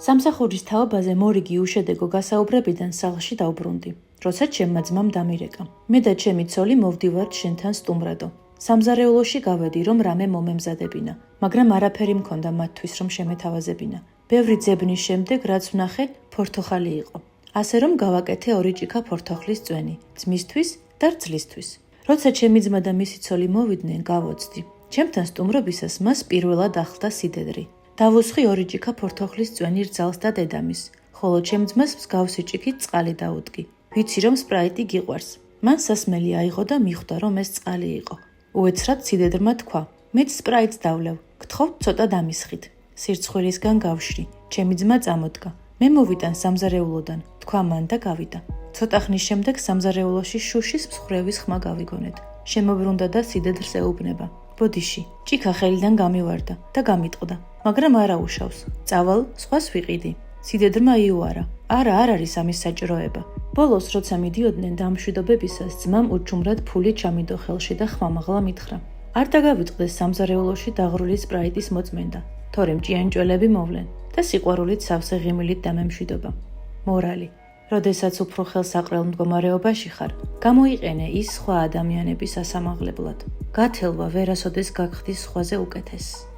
სამსახურის თაობაზე მორიგი უშედეგო გასაუბრებიდან სახლში დავბრუნდი, როცა ჩემმა ძმამ დამირეკა. მე და ჩემი ცოლი მოვდივართ შენთან სტუმრადო. სამზარეულოში გავედი, რომ რამე მომემზადებინა, მაგრამ არაფერი მქონდა მათთვის, რომ შემეთავაზებინა. ბევრი ძებნის შემდეგ, რაც ვნახე, ფორთოხალი იყო. ასე რომ გავაკეთე 2 ჭიქა ფორთოხლის წვენი, ძმისთვის და რძლისთვის. როცა ჩემი ძმა და მისი ცოლი მოვიდნენ, გავოცდი. ჩემთან სტუმრობისას მას პირველად ახლდა სიდედრი. დავუსხი 2 ჭიქა ფორთოხლის წვენი რძალს და დედამის, ხოლო ჩემ ძმას მსგავსი ჭიქით წყალი დაუდგი. ვიცი, რომ სპრაიტი გიყვარს. მან სასმელი აიღო და მიხვდა, რომ ეს წყალი იყო. უეცრად სიდედრმა თქვა: მეც სპრაიტს დავლევ, გთხოვთ ცოტა დამისხით. სირცხვირისგან გავშრი. ჩემი ძმა წამოდგა. მე მოვიტან სამზარეულოდან, თქვა მან და გავიდა. ცოტა ხნის შემდეგ სამზარეულოში შუშის მსხვრევის ხმა გავიგონეთ. შემოbrunდა და სიდედრს ეუბნება. ბოდიში, ჭიქა ხელიდან გამივარდა და გამიტყდა, მაგრამ არა უშავს. წავალ, სხვას ვიყიდი. სიდედრმა იუარა. არა, არ არის ამის საჭიროება. ბოლოს, როცა მიდიოდნენ დამშვიდობებისას, ძმამ უჩუმრად ფული ჩამიდო ხელში და ხმამაღლა მითხრა: არ დაგავიწყდეს სამზარეულოში დაღრული სპრაიტის მოწმენდა, თორემ ჭიანჭველები მოვლენ და სიყვარულით სავსე ღიმილით დამემშვიდობა. მორალი: როდესაც უფრო ხელსაყრელ მდგომარეობაში ხარ, გამოიყენე ის სხვა ადამიანების ასამაღლებლად. გათელვა ვერასოდეს გაგხდის სხვაზე უკეთესს.